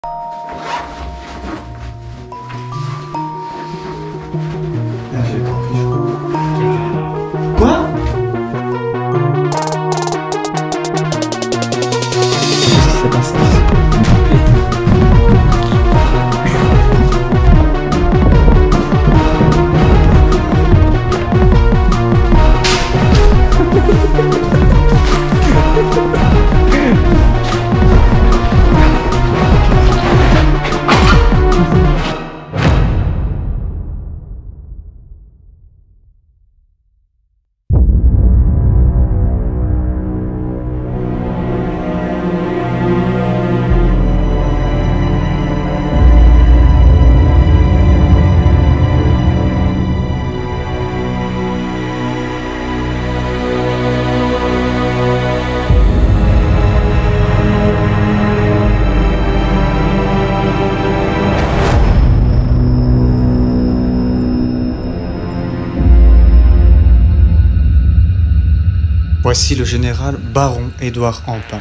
Quoi? C'est pas ça. Voici le général baron Édouard Empain,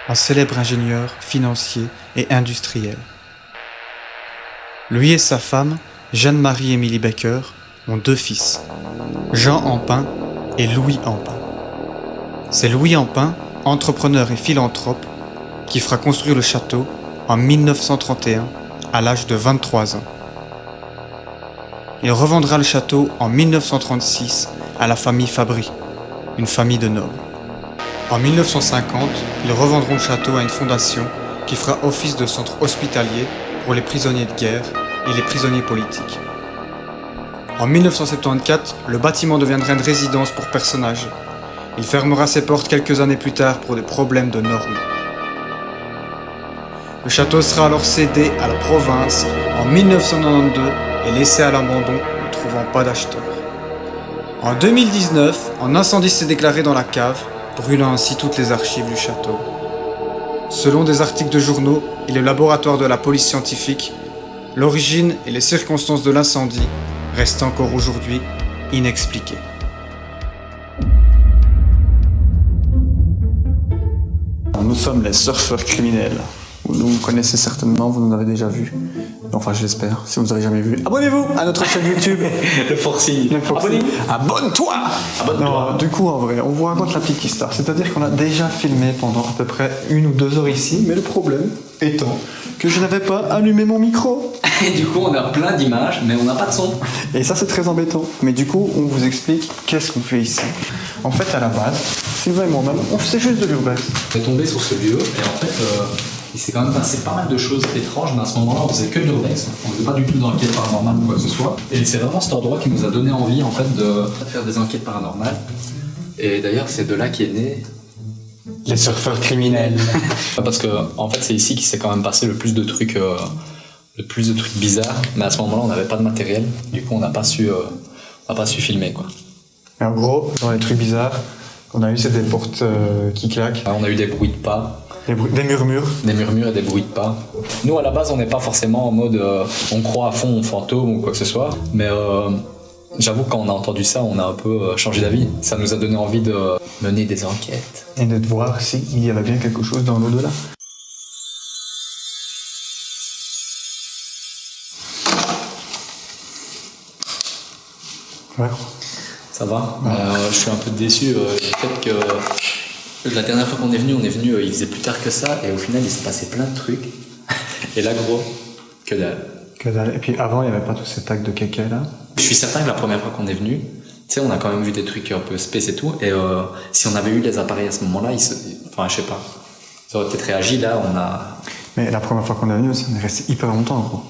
un célèbre ingénieur financier et industriel. Lui et sa femme, Jeanne-Marie-Émilie Becker, ont 2 fils, Jean Empain et Louis Empain. C'est Louis Empain, entrepreneur et philanthrope, qui fera construire le château en 1931 à l'âge de 23 ans. Il revendra le château en 1936 à la famille Fabry, une famille de nobles. En 1950, ils revendront le château à une fondation qui fera office de centre hospitalier pour les prisonniers de guerre et les prisonniers politiques. En 1974, le bâtiment deviendra une résidence pour personnes âgées. Il fermera ses portes quelques années plus tard pour des problèmes de normes. Le château sera alors cédé à la province en 1992 et laissé à l'abandon, ne trouvant pas d'acheteur. En 2019, un incendie s'est déclaré dans la cave, brûlant ainsi toutes les archives du château. Selon des articles de journaux et le laboratoire de la police scientifique, l'origine et les circonstances de l'incendie restent encore aujourd'hui inexpliquées. Nous sommes les surfeurs criminels. Vous nous connaissez certainement, vous nous avez déjà vus. Enfin, je l'espère. Si vous n'avez jamais vu, abonnez-vous à notre chaîne YouTube. Le forcing. Abonnez-vous. Abonne-toi. Abonne-toi. Non, du coup, en vrai, on vous raconte la petite histoire. C'est-à-dire qu'on a déjà filmé pendant à peu près 1 ou 2 heures ici, mais le problème étant que je n'avais pas allumé mon micro. Et du coup, on a plein d'images, mais on n'a pas de son. Et ça, c'est très embêtant. Mais du coup, on vous explique qu'est-ce qu'on fait ici. En fait, à la base, Sylvain et moi-même, on faisait juste de l'urbex. On est tombé sur ce lieu, et en fait, il s'est quand même passé pas mal de choses étranges, mais à ce moment-là, on faisait que de l'urbex. On ne faisait pas du tout d'enquête paranormale ou quoi que ce soit. Et c'est vraiment cet endroit qui nous a donné envie, en fait, de faire des enquêtes paranormales. Et d'ailleurs, c'est de là qu'est né... Les surfeurs criminels. Parce que, en fait, c'est ici qu'il s'est quand même passé le plus de trucs bizarres. Mais à ce moment-là, on n'avait pas de matériel. Du coup, on n'a pas su filmer, quoi. Et en gros, dans les trucs bizarres qu'on a eu, c'est des portes qui claquent, On a eu des bruits de pas. des murmures. Des murmures et des bruits de pas. Nous, à la base, on n'est pas forcément en mode on croit à fond aux fantômes ou quoi que ce soit, mais j'avoue, quand on a entendu ça, on a un peu changé d'avis. Ça nous a donné envie de mener des enquêtes. Et de voir s'il y avait bien quelque chose dans l'au-delà. Ouais. Ça va. Je suis un peu déçu du fait que la dernière fois qu'on est venu, il faisait plus tard que ça, et au final, il s'est passé plein de trucs. Et là, gros, que dalle. Que dalle. Et puis avant, il n'y avait pas tous ces tacs de kéké là. Je suis certain que la première fois qu'on est venu, tu sais, on a quand même vu des trucs un peu space et tout, et si on avait eu les appareils à ce moment-là, enfin, je sais pas, ça aurait peut-être réagi. Là, on a... Mais la première fois qu'on est venu, on est resté hyper longtemps, gros.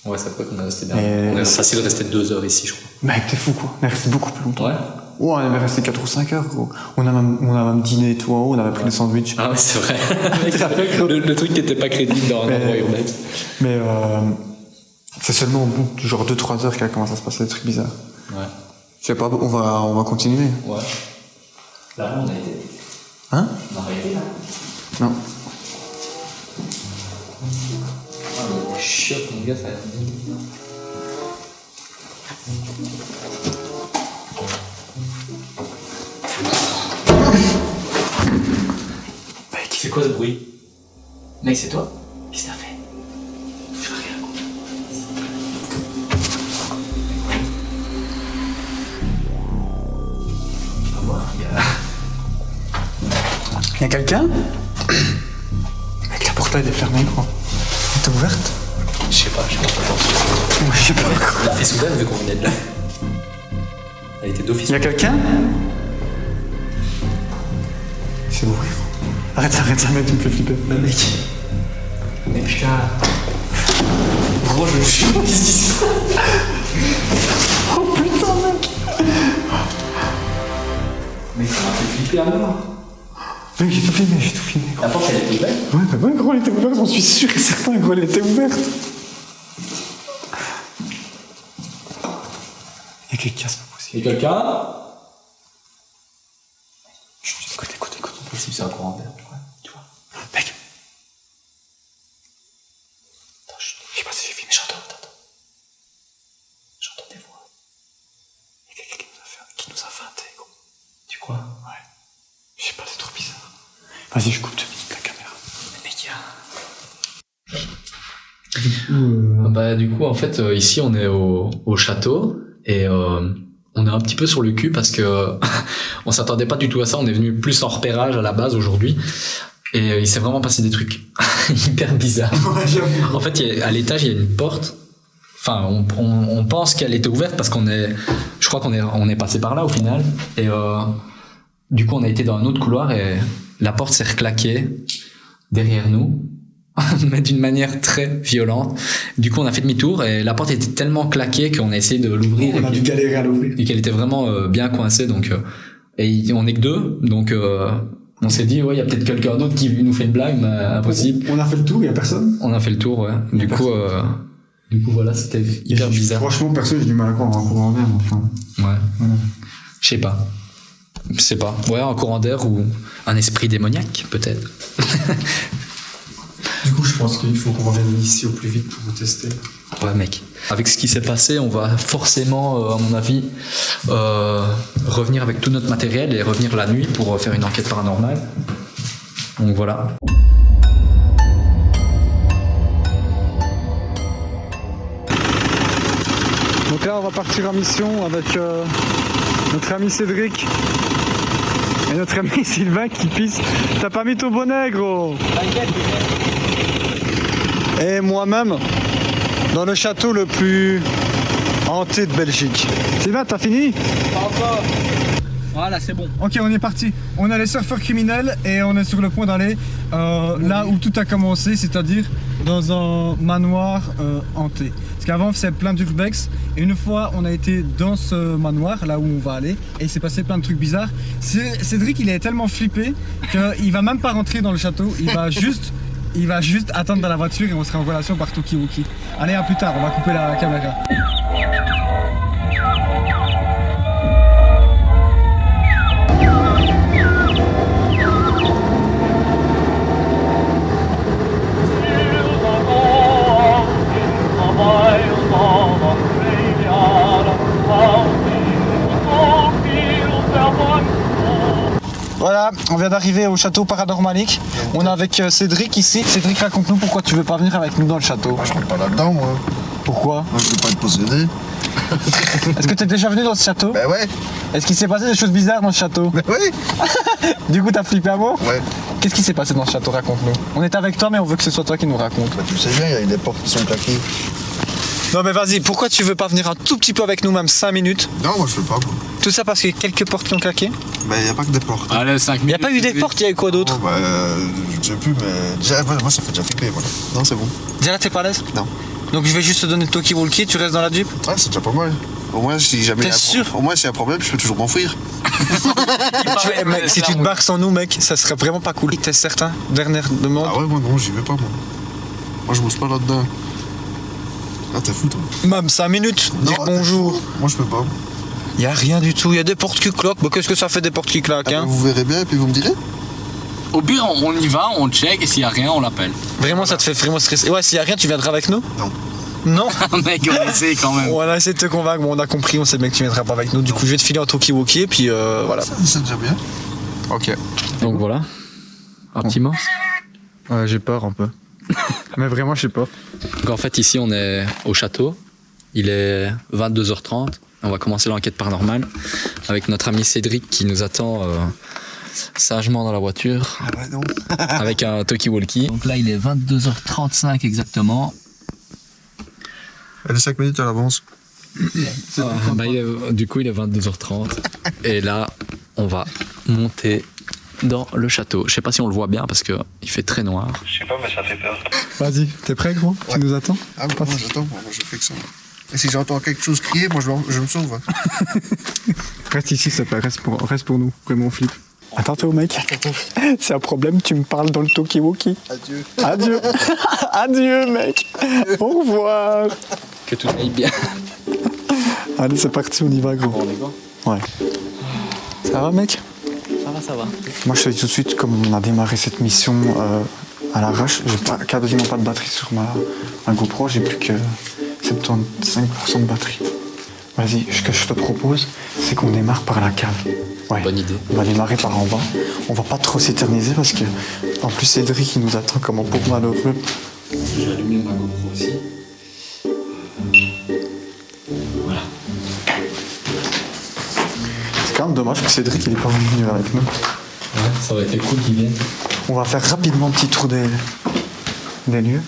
Ouais, ça peut qu'on est resté bien. Et On est facile de rester 2 heures ici, je crois. Mec, t'es fou, quoi. On est resté beaucoup plus longtemps. Ouais. Ouais, on avait resté 4 ou 5 heures, gros. On a même dîné et tout en haut, on avait pris des sandwichs. Ah ouais, c'est vrai. le truc qui était pas crédible dans un endroit urbain. Mais c'est seulement au bout de genre 2-3 heures qu'il commence à se passer des trucs bizarres. Ouais. Je sais pas, on va continuer. Ouais. Là, on a été. Hein? On a arrêté là. Non. Ah, le choc, mon gars, ça a l'air bien. C'est quoi ce bruit? Mec, c'est toi? Qu'est-ce que t'as fait? Y'a quelqu'un? Mec, la porte là, elle est fermée, quoi. Elle est ouverte? Je sais pas fait attention. Ouais, je sais pas. Elle a fait soudain vu qu'on venait de là. Elle était d'office. Y'a quelqu'un? C'est ouvrir. Arrête ça, mec, tu me fais flipper. Le mec. Mais putain. Gros, je suis. Qu'est-ce qui se passe? Oh putain, mec. Mec, ça m'a fait flipper à mort. Mec, j'ai tout filmé, La porte, elle était ouverte? Ouais, bah ouais, gros, elle était ouverte, j'en suis sûr et certain, gros, elle était ouverte. Y'a quelqu'un, c'est pas possible. Y'a quelqu'un? Chut, écoute. Possible, c'est un courant d'air. Tu vois? Mec. Attends, chut. Je sais pas si j'ai filmé, j'entends. J'entends des voix. Y'a quelqu'un qui nous a feinté, gros. Tu crois? Ouais. Je sais pas, c'est trop bizarre. Vas-y, je coupe 2 minutes la caméra. Mais mec, du coup, en fait, ici, on est au château et on est un petit peu sur le cul parce que on s'attendait pas du tout à ça. On est venu plus en repérage à la base aujourd'hui et il s'est vraiment passé des trucs hyper bizarres. Ouais, j'avoue. En fait, à l'étage, il y a une porte. Enfin, on pense qu'elle était ouverte parce je crois qu'on est passé par là au final. Et du coup, on a été dans un autre couloir et la porte s'est reclaquée derrière nous, mais d'une manière très violente. Du coup, on a fait demi-tour et la porte était tellement claquée qu'on a essayé de l'ouvrir. On a dû galérer à l'ouvrir. Et qu'elle était vraiment bien coincée. Donc, et on est que 2, donc on s'est dit, ouais, il y a peut-être quelqu'un d'autre qui nous fait une blague, mais impossible. On a fait le tour, y'a personne. On a fait le tour, ouais. Du coup, voilà, c'était hyper bizarre. Franchement, perso, j'ai du mal à croire en courant d'air, enfin. Ouais. Je sais pas. Ouais, un courant d'air ou un esprit démoniaque, peut-être. Du coup, je pense qu'il faut qu'on revienne ici au plus vite pour vous tester. Ouais, mec. Avec ce qui s'est passé, on va forcément, à mon avis, revenir avec tout notre matériel et revenir la nuit pour faire une enquête paranormale. Donc voilà. Donc là, on va partir en mission avec notre ami Cédric et notre ami Sylvain qui pisse. T'as pas mis ton bonnet, gros? T'inquiète. Et moi-même, dans le château le plus hanté de Belgique. Sylvain, t'as fini? Pas encore. Voilà, c'est bon. Ok, on est parti. On a les surfeurs criminels et on est sur le point d'aller là où tout a commencé, c'est-à-dire dans un manoir hanté. Parce qu'avant, c'est plein d'urbex. Et une fois, on a été dans ce manoir, là où on va aller, et il s'est passé plein de trucs bizarres. Cédric, il est tellement flippé qu'il va même pas rentrer dans le château. Il va juste attendre dans la voiture et on sera en relation par Tokiwoki. Allez, à plus tard, on va couper la caméra. Voilà, on vient d'arriver au château Paranormalique. On est avec Cédric ici. Cédric, raconte-nous pourquoi tu veux pas venir avec nous dans le château. Moi, je rentre pas là-dedans, moi. Pourquoi? Moi, je veux pas être possédé. Est-ce que t'es déjà venu dans ce château? Ben ouais. Est-ce qu'il s'est passé des choses bizarres dans ce château? Ben oui. Du coup, t'as flippé à mort? Ouais. Qu'est-ce qui s'est passé dans ce château? Raconte-nous. On est avec toi, mais on veut que ce soit toi qui nous raconte. Ben, tu sais bien, il y a des portes qui sont claquées. Non, mais vas-y, pourquoi tu veux pas venir un tout petit peu avec nous, même 5 minutes? Non, moi, je veux pas, moi. Tout ça parce qu'il y a quelques portes qui ont claqué? Ben, il y a pas que des portes. Allez, 5 minutes. Il y a pas eu des portes, il y a eu quoi d'autre? Oh, ben, je sais plus, mais... Déjà, moi, ça fait déjà flipper, voilà. Non, c'est bon. Déjà là, t'es pas à l'aise? Non. Donc je vais juste te donner le Tokiwoki, tu restes dans la Jeep? Ouais, c'est déjà pas mal. Au moins, si jamais... T'es sûr? Au moins, s'il y a un problème, je peux toujours m'enfuir. Mec, si tu te barres sans nous, mec, ça serait vraiment pas cool. T'es certain? Dernière demande. Ah ouais, moi, non, j'y vais pas, moi. Moi, je bosse pas là-dedans. Ah, t'es fou, toi. Même 5 minutes, dire t'es bonjour. fou. Moi, je peux pas. Y a rien du tout, y a des portes qui claquent. Bah, qu'est-ce que ça fait des portes qui claquent, Ah, hein? ben, vous verrez bien, et puis vous me direz. Au pire, on y va, on check, et s'il y a rien, on l'appelle. Vraiment, ça te fait vraiment stresser. Ouais, s'il y a rien, tu viendras avec nous? Non. Non? Mec, on essaie quand même. On a essayé de te convaincre, bon, on a compris, on sait bien que tu viendras pas avec nous. Du coup, je vais te filer un Tokiwoki et puis voilà. C'est déjà bien. Ok. Donc voilà. Un petit mot. Ouais, j'ai peur un peu. Mais vraiment, je sais pas. Donc en fait, ici, on est au château. Il est 22h30. On va commencer l'enquête paranormale avec notre ami Cédric qui nous attend sagement dans la voiture Ah ouais, non. avec un talkie-walkie. Donc là, il est 22h35 exactement. Elle est 5 minutes à l'avance. Du coup, il est 22h30. Et là, on va monter dans le château. Je sais pas si on le voit bien parce qu'il fait très noir. Je sais pas, mais ça fait peur. Vas-y, t'es prêt gros? Ouais. Tu nous attends? Ah, moi j'attends, moi je fais que ça. Et si j'entends quelque chose crier, moi je me sauve. Reste ici, s'il te plaît, reste pour nous. Vraiment, on flippe. Attends-toi, mec. C'est un problème, tu me parles dans le talkie-walkie. Adieu. Adieu. Adieu, mec. Au revoir. Que tout aille bien. Allez, c'est parti, on y va, gros. Ouais. Ça va, mec? Ça va. Moi, je te dis tout de suite, comme on a démarré cette mission à l'arrache, j'ai quasiment pas de batterie sur ma GoPro, j'ai plus que 75% de batterie. Vas-y, ce que je te propose, c'est qu'on démarre par la cave. Ouais. Bonne idée. On va démarrer par en bas. On va pas trop s'éterniser parce que, en plus, Cédric, il nous attend comme un pauvre malheureux. Je vais allumer ma GoPro aussi. Voilà. C'est quand même dommage que Cédric, il est pas venu avec nous. Ouais, ça aurait été cool qu'il vienne. On va faire rapidement un petit tour des lieux.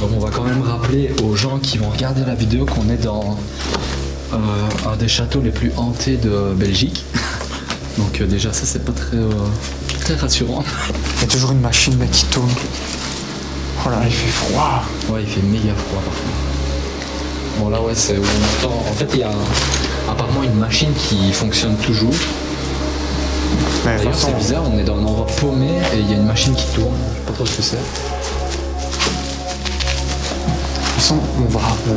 Donc on va quand même rappeler aux gens qui vont regarder la vidéo qu'on est dans un des châteaux les plus hantés de Belgique. Donc déjà ça c'est pas très rassurant. Il y a toujours une machine, mec, qui tourne. Oh là, il fait froid. Ouais, il fait méga froid par contre. Bon là ouais, c'est où on entend. En fait il y a apparemment une machine qui fonctionne toujours. Mais de toute D'ailleurs façon, c'est bizarre, on est dans un endroit paumé et il y a une machine qui tourne. Je sais pas trop ce que c'est. on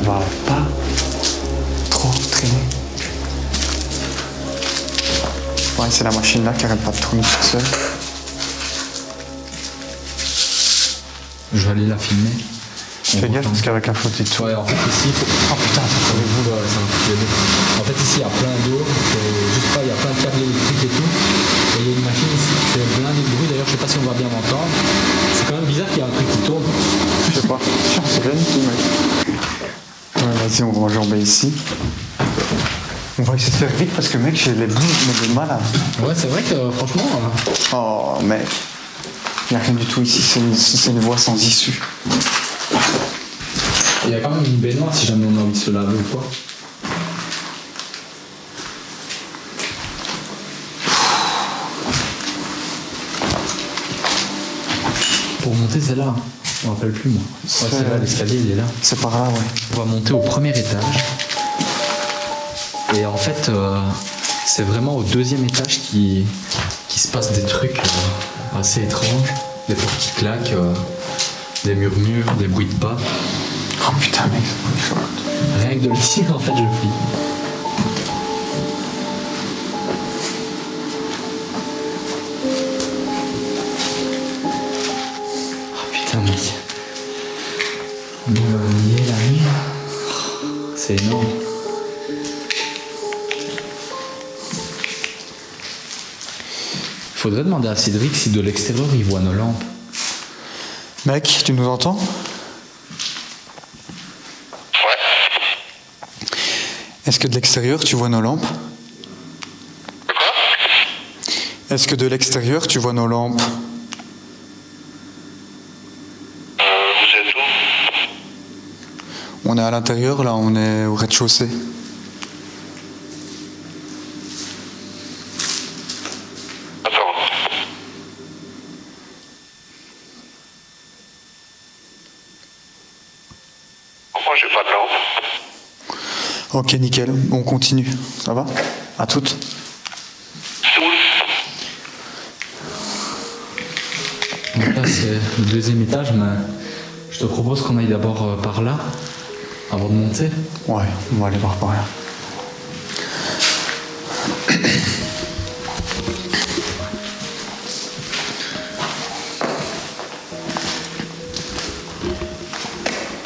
va pas trop traîner. Ouais, c'est la machine là qui arrête pas de tourner toute seule. Je vais aller la filmer. Fais gaffe parce qu'avec la flotte et tout. Ouais, en fait ici, Oh putain, ça fait des boules. ouais, c'est un truc de ouf. En fait ici il y a plein d'eau, juste pas, il y a plein de câbles électriques et tout. Et il y a une machine ici qui fait blindé de bruit, d'ailleurs je sais pas si on va bien m'entendre. C'est quand même bizarre qu'il y ait un truc qui tourne. Je sais pas. Tiens, c'est rien du tout, mec. Ouais, vas-y, on va enjamber ici. On va essayer de faire vite parce que, mec, j'ai les boules, mais de malade. Ouais, c'est vrai que franchement, Oh, mec. Il n'y a rien du tout ici, c'est une voie sans issue. il y a quand même une baignoire si jamais on a envie de se laver ou quoi. Pour monter, c'est là. Je me rappelle plus moi. Ouais, c'est là, l'escalier il est là. C'est par là, ouais. On va monter au premier étage. Et en fait, c'est vraiment au deuxième étage qui se passe des trucs assez étranges. Des portes qui claquent, des murmures, des bruits de pas. Oh putain, mec, ça fout chaud. Rien que de le dire, en fait, je flippe. Oh putain, mec. On va nier la nuit. Oh, c'est énorme. Faudrait demander à Cédric si de l'extérieur il voit nos lampes. Mec, tu nous entends? Est-ce que de l'extérieur, tu vois nos lampes? Est-ce que de l'extérieur, tu vois nos lampes? Vous êtes où? On est à l'intérieur, là, on est au rez-de-chaussée. Attends. Moi, j'ai pas de lampe. Ok, nickel, on continue. Ça va? À toutes. Donc là c'est le deuxième étage, mais je te propose qu'on aille d'abord par là, avant de monter. Ouais, on va aller voir par là.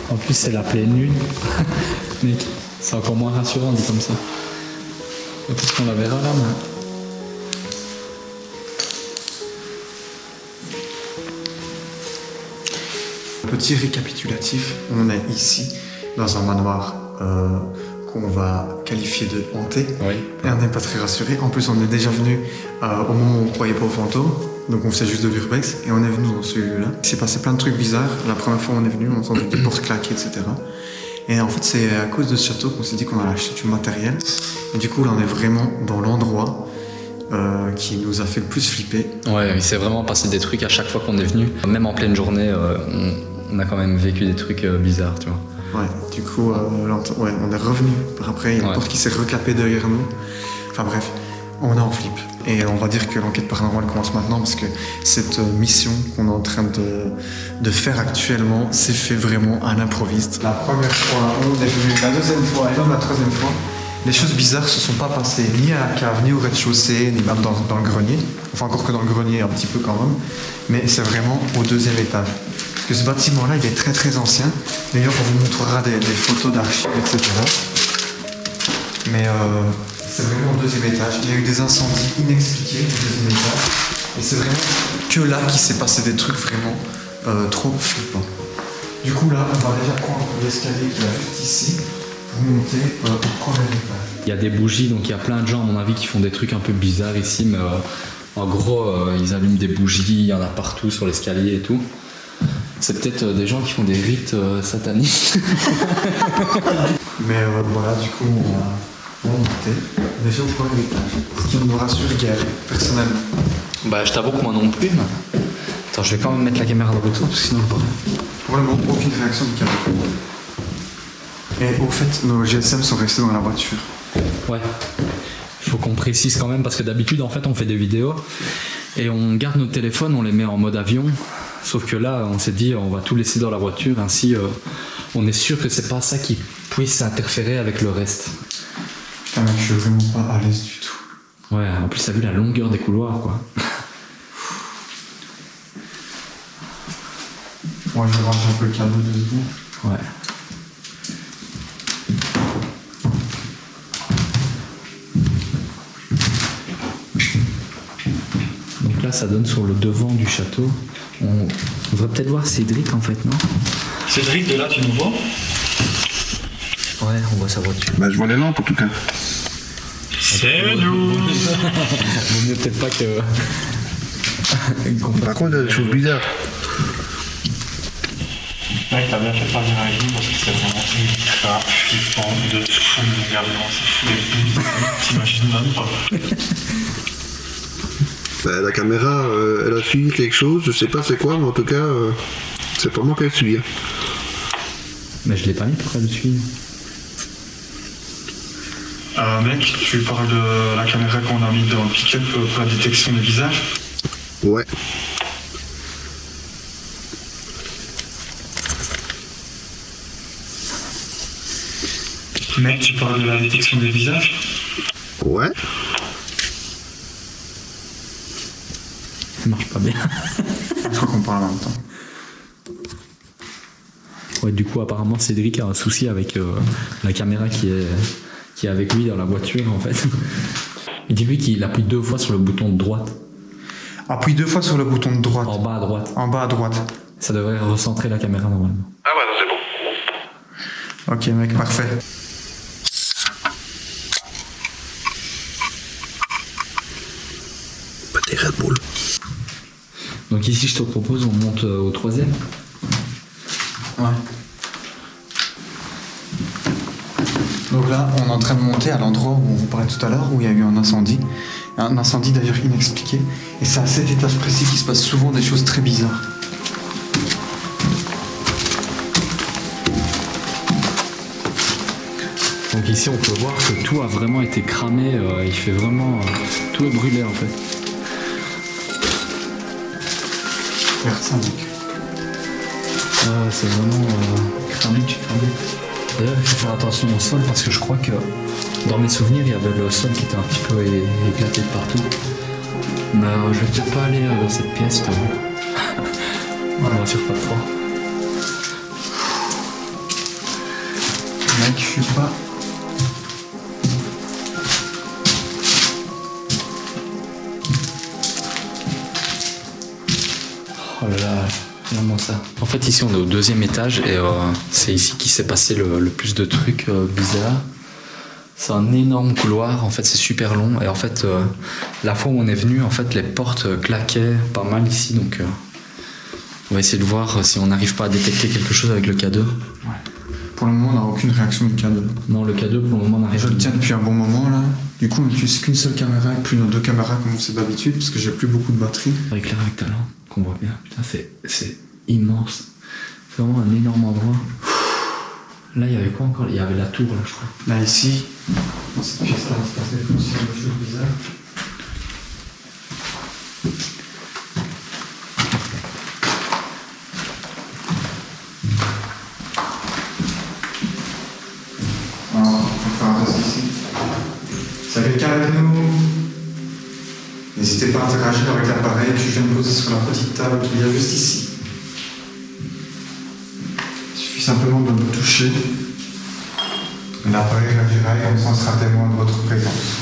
En plus c'est la pleine lune. Mec, c'est encore moins rassurant dit comme ça. Peut-être qu'on la verra là, mais... Petit récapitulatif, on est ici dans un manoir qu'on va qualifier de hanté. Oui. Et on n'est pas très rassuré. En plus, on est déjà venu au moment où on croyait pas aux fantômes. Donc on faisait juste de l'urbex et on est venu dans celui-là. Il s'est passé plein de trucs bizarres. La première fois on est venu, on entendait des portes claquer, etc. Et en fait, c'est à cause de ce château qu'on s'est dit qu'on allait acheter du matériel. Et du coup, là, on est vraiment dans l'endroit qui nous a fait le plus flipper. Ouais, il s'est vraiment passé des trucs à chaque fois qu'on est venu. Même en pleine journée, on a quand même vécu des trucs bizarres, tu vois. Ouais, du coup, on est revenu. Après, il y a une porte qui s'est recapée derrière nous. Enfin bref, on est en flip. Et on va dire que l'enquête paranormale commence maintenant parce que cette mission qu'on est en train de faire actuellement s'est fait vraiment à l'improviste. La première fois, on est venu. La deuxième fois et même la troisième fois, les choses bizarres se sont pas passées ni à la cave, ni au rez-de-chaussée, ni même dans le grenier. Enfin, encore que dans le grenier, un petit peu quand même. Mais c'est vraiment au deuxième étage. Parce que ce bâtiment-là, il est très très ancien. D'ailleurs, on vous montrera des photos d'archives, etc. Mais c'est vraiment au deuxième étage. Il y a eu des incendies inexpliqués au deuxième étage. Et c'est vraiment que là qu'il s'est passé des trucs vraiment trop flippants. Du coup, là, on va déjà prendre l'escalier qui est juste ici pour monter au premier étage. Il y a des bougies, donc il y a plein de gens, à mon avis, qui font des trucs un peu bizarres ici. Mais en gros, ils allument des bougies, il y en a partout sur l'escalier et tout. C'est peut-être des gens qui font des rites satanistes. Mais voilà, du coup, on va monter déjà au premier étage. Ce qui ne me rassure guère, personnellement. Bah, je t'avoue que moi non plus. Mais... Attends, je vais quand même mettre la caméra dans le retour, parce que sinon je pourrais. Vraiment, aucune réaction du caméra. Et au fait, nos GSM sont restés dans la voiture. Ouais. Il faut qu'on précise quand même, parce que d'habitude, en fait, on fait des vidéos et on garde nos téléphones, on les met en mode avion. Sauf que là, on s'est dit, on va tout laisser dans la voiture, ainsi on est sûr que c'est pas ça qui puisse interférer avec le reste. Putain, mec, je suis vraiment pas à l'aise du tout. Ouais, en plus, t'as vu la longueur des couloirs, quoi. Moi, je vais ranger un peu le cadeau de secondes. Ouais. Donc là, ça donne sur le devant du château. On devrait peut-être voir Cédric, en fait, non? Cédric, de là, tu nous vois? Ouais, on voit sa voiture. Bah, je vois les lampes en tout cas. C'est nous. Vaut mieux peut-être pas que... Par contre, il y a des choses bizarres. Mec, t'as bien fait de pas venir avec nous parce que c'est vraiment ultra flippant de fou, mon gars, c'est t'imagines même pas. Bah, la caméra, elle a suivi quelque chose, je sais pas c'est quoi, mais en tout cas, c'est pas moi qu'elle suit. Hein. Mais je l'ai pas mis, pourquoi le suivre? Mec, tu parles de la caméra qu'on a mis dans le pick-up pour la détection des visages? Ouais. Mec, tu parles de la détection des visages? Ouais. Ça marche pas bien. Je crois qu'on parle en même temps. Ouais, du coup, apparemment, Cédric a un souci avec la caméra qui est avec lui dans la voiture, en fait. Et dis-lui qu'il appuie 2 fois sur le bouton de droite. Appuie 2 fois sur le bouton de droite. En bas à droite. En bas à droite. Ça devrait recentrer la caméra normalement. Ah ouais, non, c'est bon. Ok, mec, parfait. Pas des Red Bull. Donc ici, je te propose, on monte au 3e. Ouais. Donc là, on est en train de monter à l'endroit où on vous parlait tout à l'heure, où il y a eu un incendie. Un incendie d'ailleurs inexpliqué. Et c'est à cet étage précis qu'il se passe souvent des choses très bizarres. Donc ici, on peut voir que tout a vraiment été cramé. Il fait vraiment... tout est brûlé, en fait. Regarde ça, mec. C'est vraiment cramé. D'ailleurs, il faut faire attention au sol parce que je crois que dans mes souvenirs, il y avait le sol qui était un petit peu éclaté de partout. Mais je vais peut-être pas aller dans cette pièce, toi. On va faire pas trop. Mec, je suis pas... Oh là là, vraiment ça. En fait, ici, on est au 2e étage et c'est ici qu'il s'est passé le plus de trucs bizarres. C'est un énorme couloir, en fait c'est super long et en fait la fois où on est venu, en fait les portes claquaient pas mal ici, donc on va essayer de voir si on n'arrive pas à détecter quelque chose avec le K2. Pour le moment, on n'a aucune réaction du K2. Non, le K2 pour le moment n'arrive Je pas. le tiens depuis un bon moment là. Du coup, on n'utilise qu'une seule caméra et plus nos 2 caméras comme on sait d'habitude parce que j'ai plus beaucoup de batterie. Éclaire avec ta lampe, qu'on voit bien. Putain, c'est immense. C'est vraiment un énorme endroit. Là, il y avait quoi encore? Il y avait la tour là, je crois. Là, ici, dans cette pièce-là, il se passe des choses bizarres. Alors, on va faire un test ici. S'il y a quelqu'un avec nous, n'hésitez pas à interagir avec l'appareil que je viens de poser sur la petite table qu'il y a juste ici. Il suffit simplement de le toucher. L'appareil réagira et on s'en sera témoin de votre présence.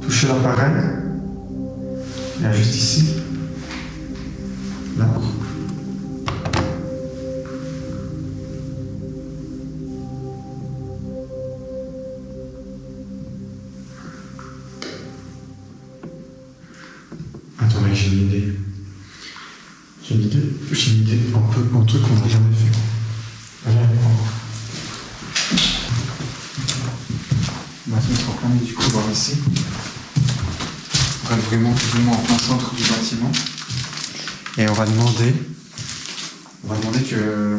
Touchez l'appareil. Il y a juste ici. Là. Attends mec, j'ai une idée. J'ai une idée un truc qu'on n'a jamais fait. Viens, on va se mettre en plein milieu du couloir ici. On va être vraiment plus ou moins en plein centre du bâtiment. Et on va demander que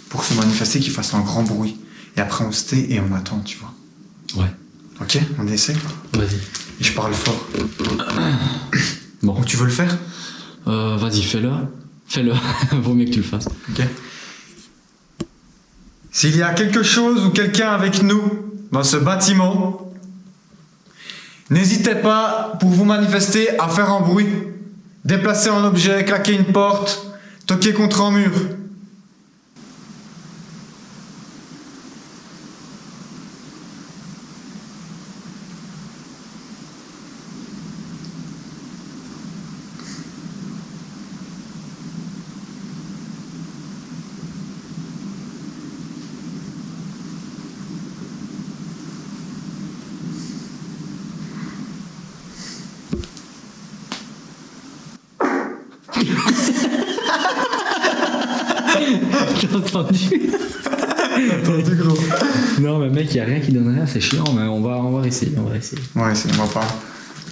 pour se manifester qu'il fasse un grand bruit. Et après on se tait et on attend, tu vois. Ouais. Ok, on essaie. Vas-y. Et je parle fort. Bon. Tu veux le faire? Vas-y, fais-le. Fais-le. Vaut mieux que tu le fasses. Ok. S'il y a quelque chose ou quelqu'un avec nous dans ce bâtiment, n'hésitez pas, pour vous manifester, à faire un bruit. Déplacer un objet, claquer une porte, toquer contre un mur. T'as entendu? Entendu, gros. Non, mais mec, y a rien qui donne rien, c'est chiant, mais on va essayer. Ouais, on va pas.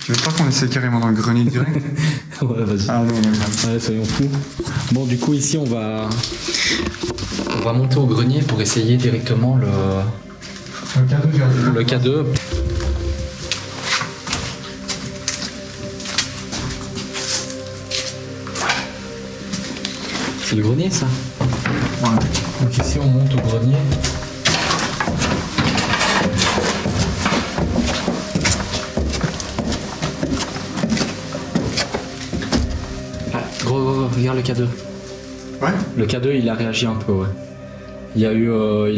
Tu veux pas qu'on essaie carrément dans le grenier direct? Ouais, vas-y. Ah non, non. Ouais, soyons fous. Bon, du coup, ici, on va monter au grenier pour essayer directement le K2. C'est le grenier, ça? Ouais. Donc ici, on monte au grenier. Ah, gros, regarde le K2. Ouais? Le K2, il a réagi un peu, ouais. Il a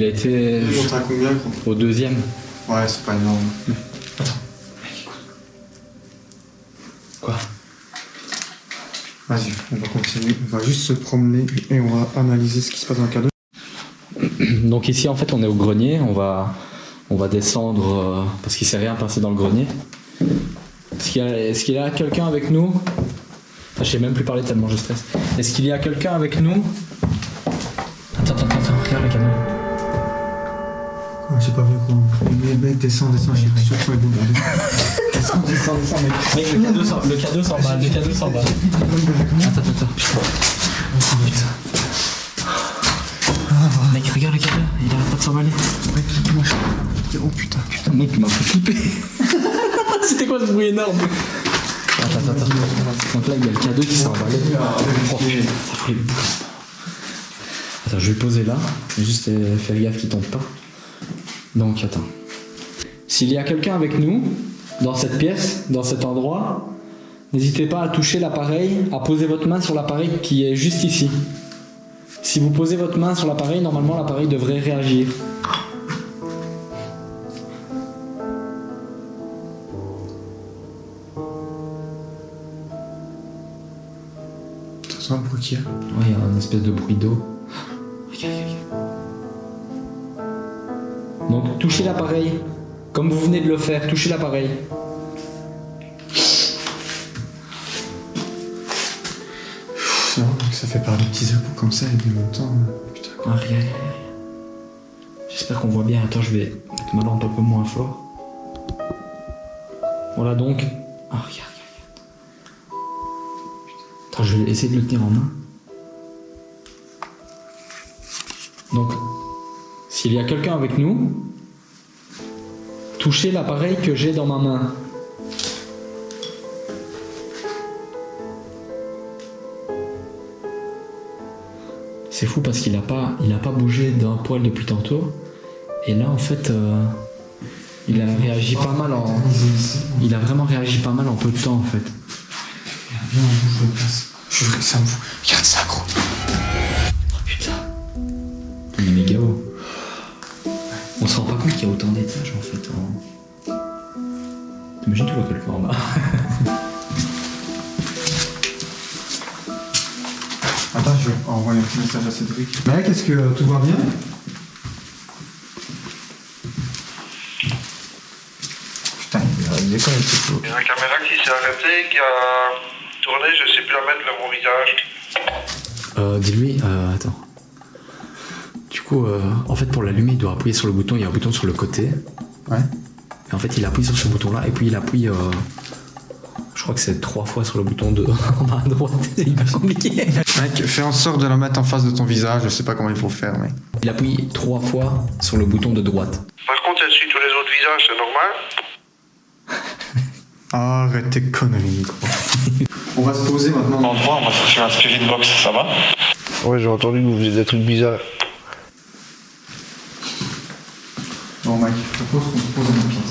été Il monte à combien, gros? au deuxième. Ouais, c'est pas énorme. Quoi? Vas-y, on va continuer. On va juste se promener et on va analyser ce qui se passe dans le K2. Donc ici, en fait, on est au grenier. On va descendre parce qu'il s'est rien passé dans le grenier. Est-ce qu'il y a quelqu'un avec nous? Enfin, je sais même plus parler tellement je stresse. Est-ce qu'il y a quelqu'un avec nous? Attends, regarde le canon. J'ai pas vu quoi. Mec, descends, je sais pas quoi. Descends, mec. Mec, le cadeau s'en bat. Attends. Mec, regarde le cadeau, il arrête pas de s'emballer. Mec, moi je... Oh putain. Mec, il m'a fait flipper. C'était quoi ce bruit énorme? Attends. Donc là, il y a le cadeau qui s'est emballé. Oh, ça ferait le bout. Attends, je vais le poser là. Juste faire gaffe qu'il tombe pas. Donc, attends. S'il y a quelqu'un avec nous, dans cette pièce, dans cet endroit, n'hésitez pas à toucher l'appareil, à poser votre main sur l'appareil qui est juste ici. Si vous posez votre main sur l'appareil, normalement l'appareil devrait réagir. T'entends le bruit qu'il y a? Ouais, il y a une espèce de bruit d'eau. Regarde. Donc touchez l'appareil. Comme vous venez de le faire, touchez l'appareil. C'est vrai que ça fait par des petits ébouts comme ça et des montants. Putain. Ah, rien. J'espère qu'on voit bien. Attends, je vais mettre ma lampe un peu moins fort. Voilà donc. Ah, regarde. Attends, je vais essayer de le tenir en main. Donc, s'il y a quelqu'un avec nous, touchez l'appareil que j'ai dans ma main. C'est fou parce qu'il a pas bougé d'un poil depuis tantôt. Et là, en fait, il a réagi pas mal en... Il a vraiment réagi pas mal en peu de temps, en fait. Viens, on bouge de place. Je veux que ça me fout. Regarde ça, gros. Oh putain. Il est méga haut. On se rend pas compte qu'il y a autant d'étages, en fait. T'imagines, tu vois quelqu'un en bas. Attends, je vais envoyer un petit message à Cédric. Mec, est-ce que tout va bien? Putain, il est quand même tout chaud. Il y a une caméra qui s'est arrêtée, qui a tourné, je sais plus la mettre vers mon visage. Dis-lui, attends. Du coup, en fait, pour l'allumer, il doit appuyer sur le bouton. Il y a un bouton sur le côté. Ouais. Et en fait, il appuie sur ce bouton-là et puis il appuie. Je crois que c'est 3 fois sur le bouton de en bas à droite. C'est hyper compliqué. Mec, fais en sorte de la mettre en face de ton visage. Je sais pas comment il faut faire, mec. Il appuie 3 fois sur le bouton de droite. Par contre, elle suit tous les autres visages, c'est normal. Arrête tes conneries, gros. On va se poser maintenant. Endroit, on va chercher un spirit box, ça va? Ouais, j'ai entendu que vous faisiez des trucs bizarres. Bon, mec, je propose qu'on se pose dans une pièce.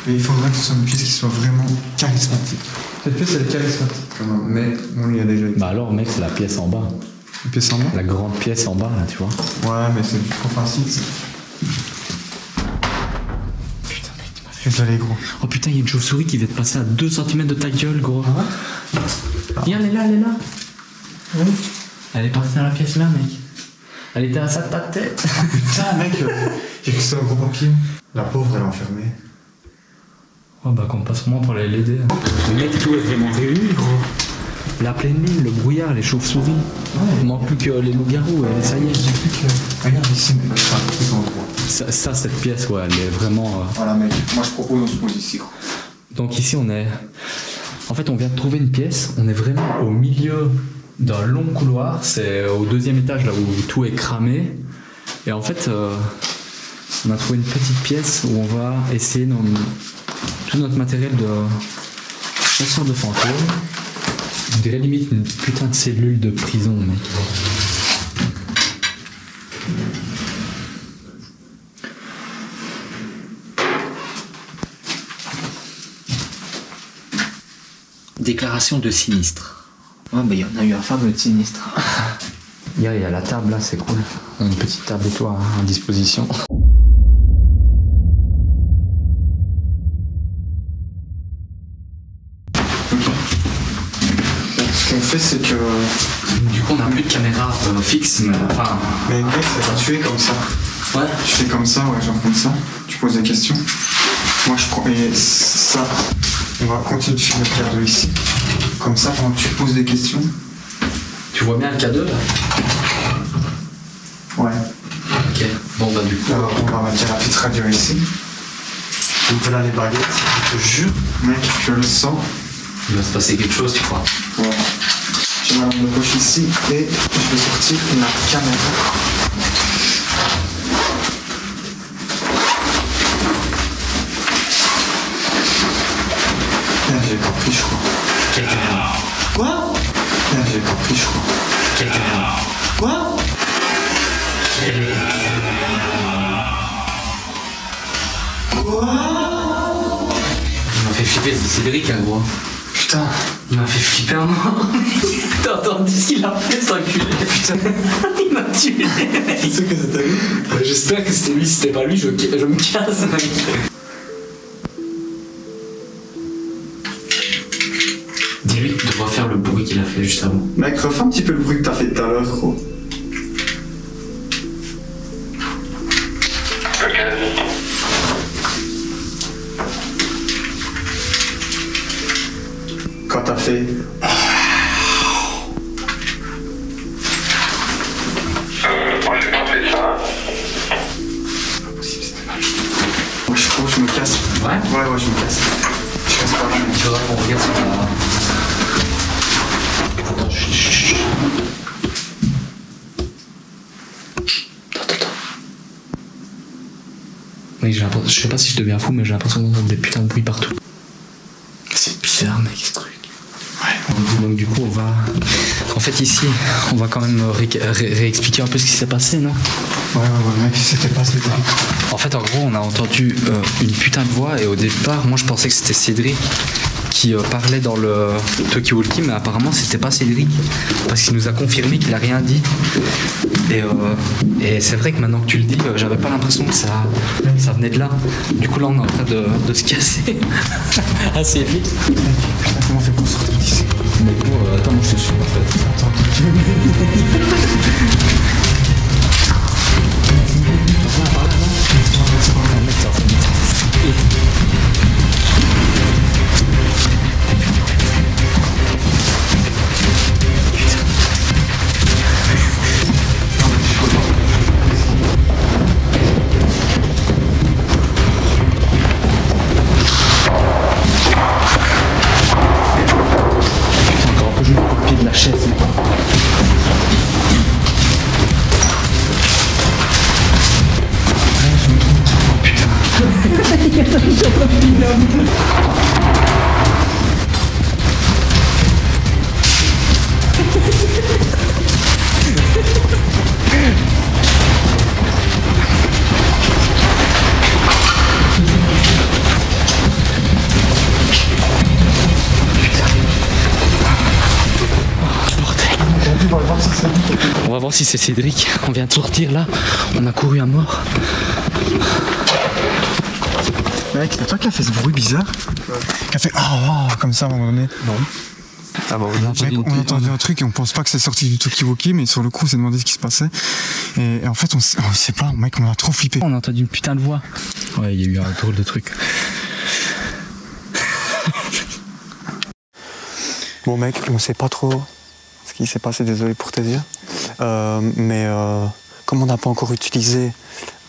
Mais il faudrait que ce soit une pièce qui soit vraiment charismatique. Cette pièce, elle est charismatique quand même, mais on lui a déjà été. Bah alors, mec, c'est la pièce en bas. Une pièce en bas? La grande pièce en bas, là, tu vois. Ouais, mais c'est trop facile, ça. Putain, mec, tu m'as fait désolé, gros. Oh putain, il y a une chauve-souris qui vient de passer à 2 cm de ta gueule, gros. Regarde, elle est là, elle est là. Oui. Elle est partie dans la pièce là, mec. Elle était à ça de ta tête. Putain, mec, j'ai cru que c'était un gros papier. La pauvre, elle est enfermée. Oh bah qu'on passe vraiment pour aller l'aider. Le mec, tout est vraiment réuni, gros. La pleine lune, le brouillard, les chauves-souris. Ouais. Il manque plus que les loups-garous et ça y est. Regarde ici, mec. Enfin, tout endroit. Ça, cette pièce, ouais, elle est vraiment... Voilà, mec. Moi, je propose, on se pose ici, gros. Donc ici, on est... En fait, on vient de trouver une pièce. On est vraiment au milieu d'un long couloir. C'est au 2e étage, là où tout est cramé. Et en fait, on a trouvé une petite pièce où on va essayer tout notre matériel de chasseur de fantômes. On dirait limite une putain de cellule de prison, mec. Déclaration de sinistre. Ouais, bah il y en a eu un fameux de sinistre. Il y a la table là, c'est cool. On a une petite table et toi à disposition. Ce qu'on fait, c'est que. Du coup, on a plus de caméra fixe, mais enfin. Mais mec, tu es comme ça. Ouais. Tu fais comme ça, ouais, genre comme ça. Tu poses des questions. Moi, je prends. Et ça. On va continuer de filmer le K2 ici. Comme ça, pendant que tu poses des questions. Tu vois bien le K2 là? Ouais. Ok. Bon bah du coup. Alors, on va mettre la petite radio ici. Donc là, les baguettes. Je te jure, mec, je le sens. Il va se passer quelque chose, tu crois? Voilà. J'ai ma lampe de poche ici et je vais sortir la caméra. J'ai pas pris, je crois. Quelle caméra? Quoi? J'ai pas pris, je crois. Quelle caméra? Quoi? On m'a fait flipper, c'est Cédric, hein, gros. Putain, il m'a fait flipper un moment. T'as entendu ce qu'il a fait, cet enculé? Putain, il m'a tué. Tu sais que c'était lui? J'espère que c'était lui, si c'était pas lui, je me casse, mec. Dis-lui de refaire le bruit qu'il a fait juste avant. Mec, refais un petit peu le bruit que t'as fait tout à l'heure, gros. Quand t'as fait... Moi j'ai pas fait ça. Moi, je crois que je me casse. Ouais? Ouais, je me casse. Je casse pas. Il faudra qu'on regarde sur la... Attends, chut. Attends. Mec, j'ai l'impression... Je sais pas si je deviens fou, mais j'ai l'impression d'entendre des putains de bruits partout. C'est bizarre, mec, ce truc. Ouais. Donc du coup, on va... En fait, ici, on va quand même réexpliquer un peu ce qui s'est passé, non? Ouais, mec, c'était pas ce truc. En fait, en gros, on a entendu une putain de voix et au départ, moi je pensais que c'était Cédric qui parlait dans le talkie-walkie, mais apparemment c'était pas Cédric parce qu'il nous a confirmé qu'il a rien dit. Et c'est vrai que maintenant que tu le dis, j'avais pas l'impression que ça venait de là. Du coup, là, on est en train de se casser assez vite. Putain, comment on fait pour sortir d'ici? Mais bon, attends, moi je te suis en fait. Attends, Encore un peu juste au pied de la chaise. On va voir si c'est Cédric. On vient de sortir là. On a couru à mort. Mec, c'est toi qui a fait ce bruit bizarre? Qui a fait comme ça à un moment donné? Non. Ah bon, Mec, on a entendu un truc et on pense pas que c'est sorti du talkie-walkie, mais sur le coup on s'est demandé ce qui se passait. Et en fait on sait pas, mec, on a trop flippé. On a entendu une putain de voix. Ouais, il y a eu un drôle de truc. Bon mec, on sait pas trop ce qui s'est passé, désolé pour te dire. Mais comme on n'a pas encore utilisé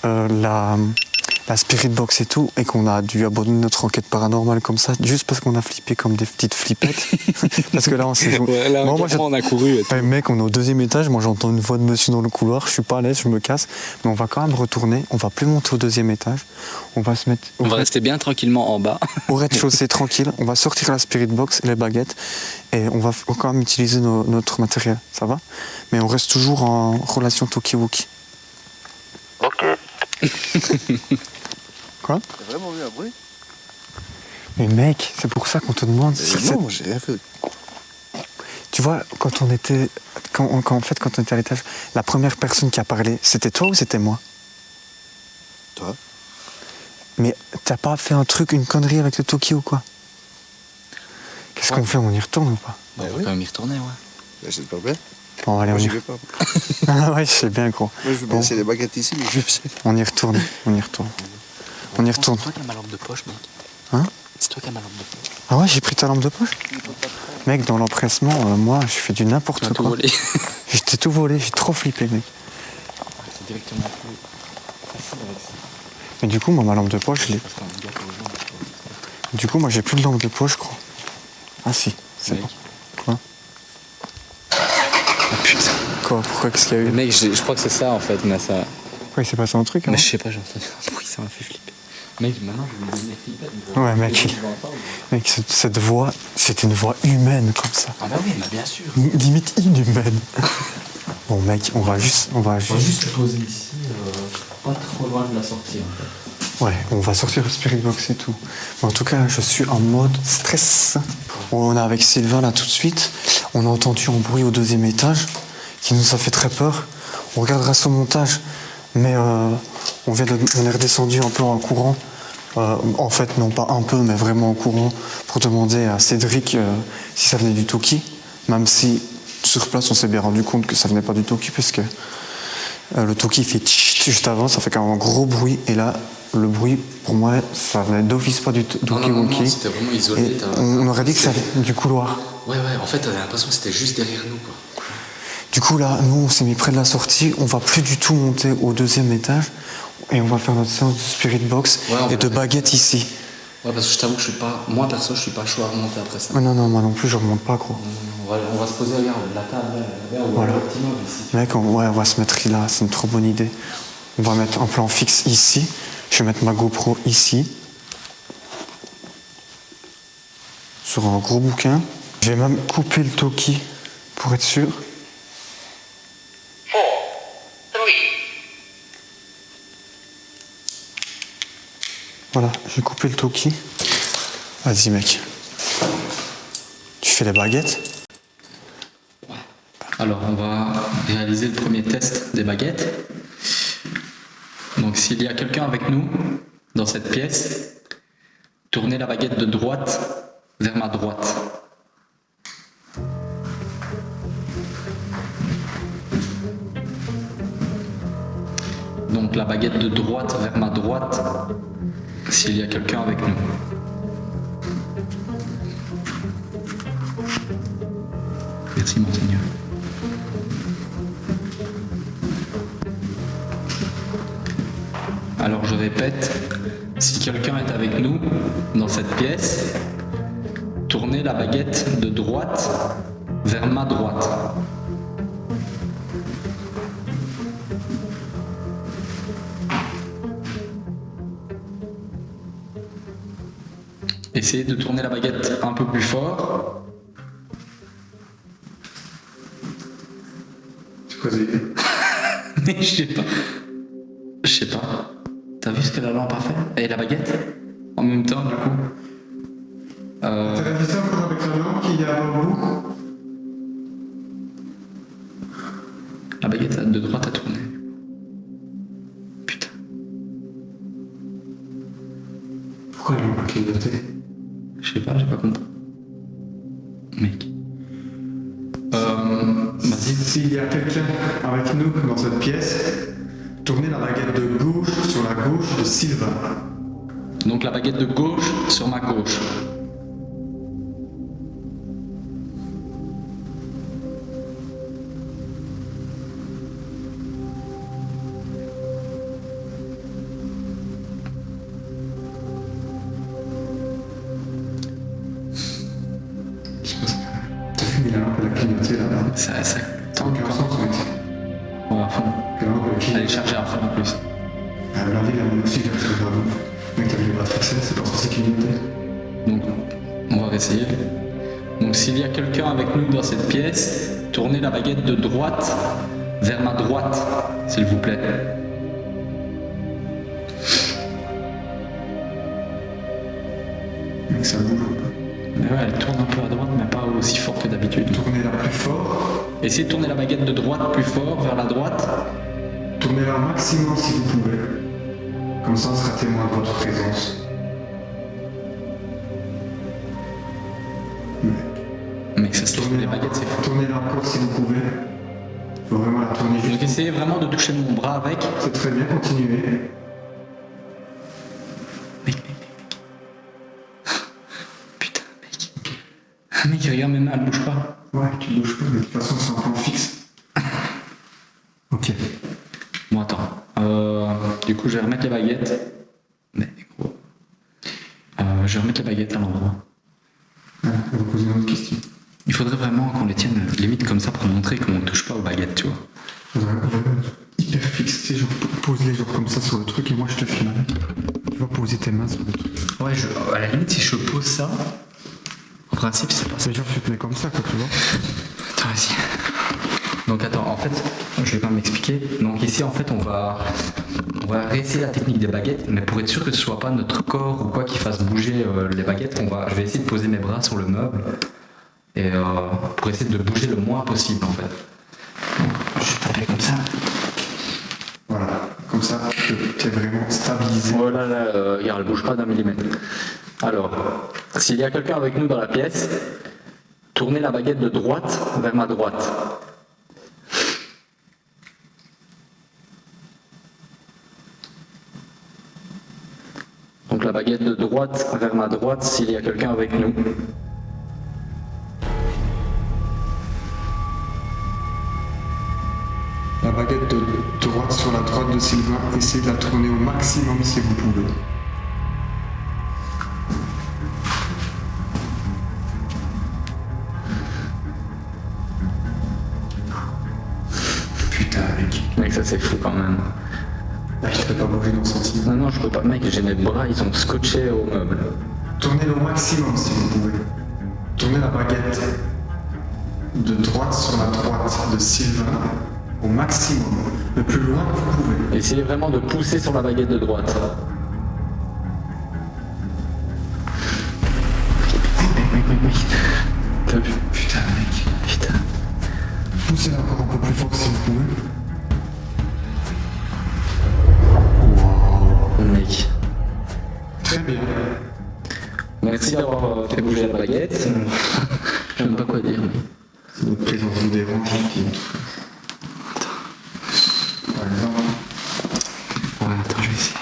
la spirit box et tout, et qu'on a dû abandonner notre enquête paranormale comme ça, juste parce qu'on a flippé comme des petites flippettes. Parce que là on s'est... Ouais, là, on a couru. Ouais, mec, on est au 2e étage, moi j'entends une voix de monsieur dans le couloir, je suis pas à l'aise, je me casse, mais on va quand même retourner, on va plus monter au 2e étage, on va se mettre... On va rester bien tranquillement en bas. Au rez-de-chaussée tranquille, on va sortir la spirit box et les baguettes et on va quand même utiliser notre matériel, ça va? Mais on reste toujours en relation talkie-walkie. Ok. Quoi? T'as vraiment vu un bruit? Mais mec, c'est pour ça qu'on te demande si c'est... Non, moi j'ai rien fait. Tu vois, quand on était à l'étage, la première personne qui a parlé, c'était toi ou c'était moi? Toi? Mais t'as pas fait un truc, une connerie avec le talkie ou quoi? Qu'est-ce qu'on fait? On y retourne ou pas? On va oui. quand même y retourner, ouais. Bah, c'est pas bien. Bon, allez, Moi on y j'y vais retourne. pas. Ah ouais, je sais bien, gros. Moi je vais Bon. laisser les baguettes ici, mais je sais. On y retourne, on y retourne. On y retourne. C'est toi qui as ma lampe de poche, mec. Hein? C'est toi qui as ma lampe de poche. Ah ouais, j'ai pris ta lampe de poche? Mec, dans l'empressement, moi, je fais du n'importe tout quoi. volé. J'étais tout volé, j'ai trop flippé, mec. C'est directement plus facile avec ça. Mais du coup, moi, ma lampe de poche, je l'ai. Parce qu'on gâte aux gens. Du coup, moi, j'ai plus de lampe de poche, je crois. Ah si, c'est Mec. bon. Quoi? Ah putain. Quoi? Pourquoi? Qu'est-ce qu'il y a eu? Mec, je crois que c'est ça en fait, mais ça. Pourquoi il s'est passé un truc, hein? Mais je sais pas, j'ai entendu un bruit, ça m'a fait flipper. Mec, maintenant je vais lui donner flipper. Ouais, mec. Mec, cette voix, c'était une voix humaine comme ça. Ah bah oui, bah bien sûr. Limite inhumaine. Bon, mec, on va juste... On va juste se poser ici, pas trop loin de la sortie en fait. Ouais, on va sortir le Spirit Box et tout. Mais en tout cas, je suis en mode stress. On est avec Sylvain là tout de suite. On a entendu un bruit au 2e étage qui nous a fait très peur. On regardera son montage, mais on est redescendu un peu en courant. En fait, non pas un peu, mais vraiment en courant pour demander à Cédric si ça venait du Toki. Même si sur place, on s'est bien rendu compte que ça venait pas du Toki, parce que le Toki fait tch juste avant, ça fait quand même un gros bruit. Et là, le bruit, pour moi, ça venait d'office pas du Toki Walkie. C'était vraiment isolé. Et on aurait dit que ça venait du couloir. Ouais, en fait, t'avais l'impression que c'était juste derrière nous, quoi. Du coup, là, nous, on s'est mis près de la sortie. On va plus du tout monter au 2e étage. Et on va faire notre séance de Spirit Box et de baguettes ici. Ouais, parce que je t'avoue que moi, perso, je suis pas chaud à remonter après ça. Non, moi non plus, je remonte pas, gros. On va se poser, regarde, la table, là, ou Voilà. le petit meuble ici. Mec, on va se mettre là, c'est une trop bonne idée. On va mettre un plan fixe ici. Je vais mettre ma GoPro ici. Sur un gros bouquin. Je vais même couper le Toki pour être sûr. 4, 3. Voilà, j'ai coupé le Toki. Vas-y, mec. Tu fais les baguettes? Alors, on va réaliser le premier test des baguettes. Donc, s'il y a quelqu'un avec nous dans cette pièce, tournez la baguette de droite vers ma droite. Donc, la baguette de droite vers ma droite, s'il y a quelqu'un avec nous. Merci, monseigneur. Alors je répète, si quelqu'un est avec nous dans cette pièce, tournez la baguette de droite vers ma droite. Essayez de tourner la baguette un peu plus fort. C'est quoi l'idée? Mais je sais pas. T'as vu ce que la lampe a fait? Et la baguette? En même temps, du coup. T'as vu ça encore avec la lampe qu'il y a au bout? La baguette de droite a tourné. Putain. Pourquoi la lampe a clignoté? Je sais pas, j'ai pas compris. Mec. Vas-y. S'il y a quelqu'un avec nous dans cette pièce, tournez la baguette de gauche sur la gauche de Sylvain. Donc la baguette de gauche sur ma gauche. T'as vu, la lampe elle a clignoté là. Ça Tant qu'un sens, mec. on va à fond. La lampe elle a clignoté. Allez charger à fond en plus. Ah, la vie, la lampe aussi, je sais pas vous. Mec, t'as vu les batteries, c'est pas censé clignoter. Donc on va réessayer. Donc s'il y a quelqu'un avec nous dans cette pièce, tournez la baguette de droite vers ma droite, s'il vous plaît. Mec, ça bouge. Mais ouais, elle tourne un peu à droite, mais pas aussi fort que d'habitude. Tournez-la plus fort. Essayez de tourner la baguette de droite plus fort vers la droite. Tournez-la au maximum si vous pouvez. Comme ça, on sera témoin de votre présence. Mec, ça se tourne, les baguettes, c'est fou. Tournez-la encore si vous pouvez. Faut vraiment la tourner juste. Donc essayez vraiment de toucher mon bras avec. C'est très bien, continuez. Mec. Putain, mec. Mec, regarde, mes mains, elles bougent pas. Ouais, tu bouges pas, mais de toute façon, c'est un plan fixe. Ok. Bon, attends. Du coup, je vais remettre les baguettes. Mais gros. Je vais remettre les baguettes à l'endroit. Ouais, on va poser une autre question. Il faudrait vraiment qu'on les tienne limite comme ça pour montrer qu'on ne touche pas aux baguettes, tu vois. Faudrait hyper fixé, genre pose-les genre comme ça sur le truc et moi je te filme avec. Tu vas poser tes mains sur le truc. Ouais, à la limite, si je pose ça, en principe, c'est pas ça. C'est genre tu te mets comme ça quoi, tu vois. Attends, vas-y. Donc attends, en fait, je vais pas m'expliquer. Donc ici, en fait, on va réessayer la technique des baguettes, mais pour être sûr que ce soit pas notre corps ou quoi qui fasse bouger les baguettes, je vais essayer de poser mes bras sur le meuble et pour essayer de bouger le moins possible, en fait. Je vais taper comme ça. Voilà, comme ça, tu es vraiment stabilisé. Voilà, là, regarde, elle bouge pas d'un millimètre. Alors, s'il y a quelqu'un avec nous dans la pièce, tournez la baguette de droite vers ma droite. Donc la baguette de droite vers ma droite s'il y a quelqu'un avec nous. La baguette de droite sur la droite de Sylvain, essayez de la tourner au maximum si vous pouvez. Putain, mec. Mec, ça c'est fou quand même. Là, je peux pas bouger dans ce sens. Non, je peux pas. Mec, j'ai mes bras, ils sont scotchés au meuble. Tournez au maximum si vous pouvez. Tournez la baguette de droite sur la droite de Sylvain au maximum, le plus loin que vous pouvez. Essayez vraiment de pousser sur la baguette de droite. Putain, mec. Putain. Poussez-la encore un peu plus fort si vous pouvez. Mec. Très bien. Merci d'avoir fait bouger la baguette. Je sais même pas quoi dire. C'est notre présence vous dérange qui montre. Par exemple. Ouais, attends, je vais essayer.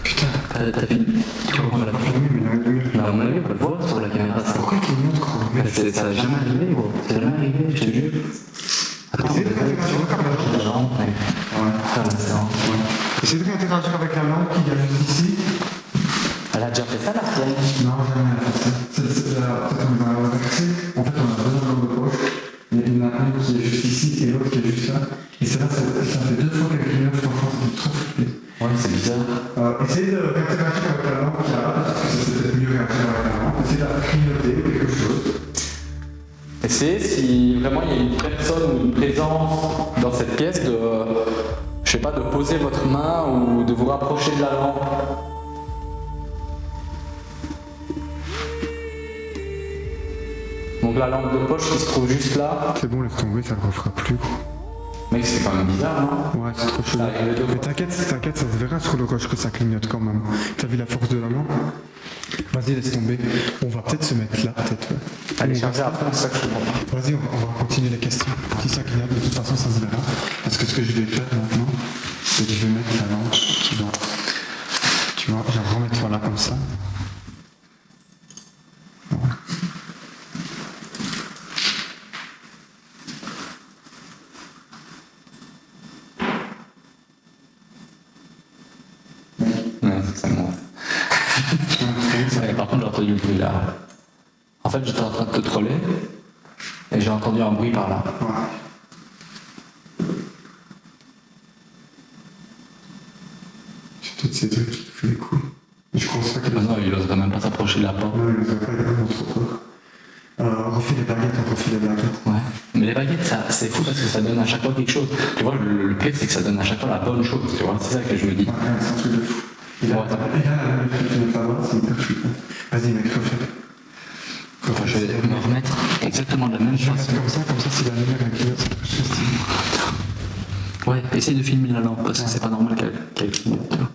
Putain. T'as fait tu vois, on l'a fait. Non, à mon avis, on peut le voir sur la caméra. Ça. Pourquoi tu montres quoi? Ça n'a jamais arrivé, gros. C'est jamais arrivé, je te jure. Attends, Essayez de réinteragir avec la lampe. Essayez de réinteragir avec la lampe qui est juste ici. Elle a déjà fait ça, la tienne. Non, jamais elle a fait ça. Peut-être on va inverser. En fait, on a deux enveloppes de poche. Il y en a un qui est juste ici et l'autre qui est juste là. Et c'est là, ça fait 2 fois qu'elle clignote, franchement, ça me fait trop flipper. Ouais, c'est bizarre. Essayez de réinteragir avec la lampe qui est là, parce que c'est peut-être mieux réagir avec la lampe. Essayez de la clignoter ou quelque chose. Essayez si vraiment il y a une personne ou une présence dans cette pièce de, je sais pas, de poser votre main ou de vous rapprocher de la lampe. Donc la lampe de poche qui se trouve juste là. C'est bon, laisse tomber, ça ne le refera plus. Mec, c'est quand même bizarre, non? Ouais, c'est trop chelou. Mais t'inquiète, ça se verra sur le roche que ça clignote quand même. T'as vu la force de la lampe? Vas-y, laisse tomber. On va peut-être se mettre là, peut-être. Allez, charger à fond, c'est ça que je comprends pas. Vas-y, on va continuer les questions. Si ça clignote, de toute façon, ça se verra. Parce que ce que je vais faire maintenant, c'est que je vais mettre la lampe qui va. Tu vois, je vais remettre voilà comme ça. Voilà. Ouais, c'est moi. Ouais, par contre, j'ai entendu le bruit là. En fait, j'étais en train de te troller et j'ai entendu un bruit par là. Voilà. C'est peut-être ces trucs qui te font des coups. Mais je pense pas qu'il Ah non, il oserait même pas s'approcher de la porte. Non, il nous a pas vraiment trop peur. On refait les baguettes, on refait les baguettes. Ouais. Mais les baguettes, ça, c'est fou parce que ça donne à chaque fois quelque chose. Tu vois, le pire, c'est que ça donne à chaque fois la bonne chose. Tu vois, c'est ça que je me dis. Ouais, c'est un truc de fou. Et là, Ouais. la même chose que tu vas c'est hyper flippant. Vas-y, mec, refais. Enfin, je vais me remettre exactement de la même Je vais façon. mettre comme ça, si la lumière elle clignote, ça peut se faire stylé. Ouais, essaye de filmer la lampe parce que c'est pas normal qu'elle clignote. Tu vois.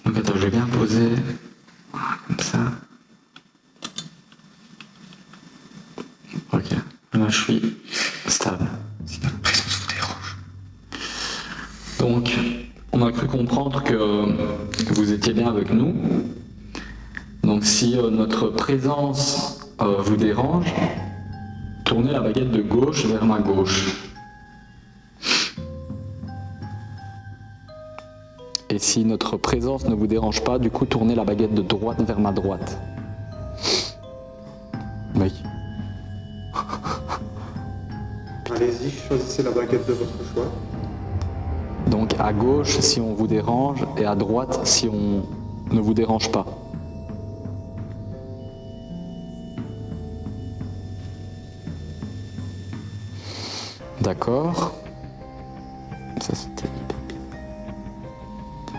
Donc attends, je vais bien poser. Voilà, comme ça. Ok, là je suis stable. Si notre présence vous dérange. Donc, on a cru comprendre que vous étiez bien avec nous. Donc, si notre présence vous dérange, tournez la baguette de gauche vers ma gauche. Et si notre présence ne vous dérange pas, du coup, tournez la baguette de droite vers ma droite. Oui. Allez-y, choisissez la baguette de votre choix. Donc à gauche si on vous dérange et à droite si on ne vous dérange pas. D'accord. Ça c'était...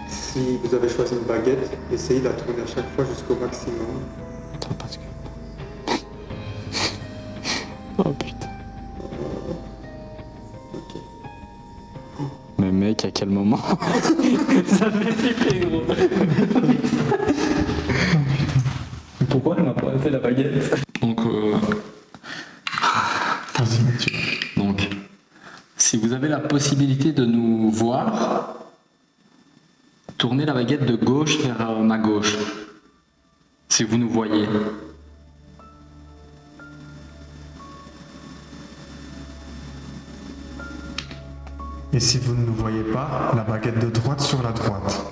Si vous avez choisi une baguette, essayez de la tourner à chaque fois jusqu'au maximum. Attends, parce que... Oh putain. Mais mec, à quel moment? Ça fait flipper, gros. Pourquoi elle m'a pas fait la baguette? Donc, Vas-y, Mathieu. donc, si vous avez la possibilité de nous voir, tournez la baguette de gauche vers ma gauche. Si vous nous voyez. Et si vous ne nous voyez pas, la baguette de droite sur la droite.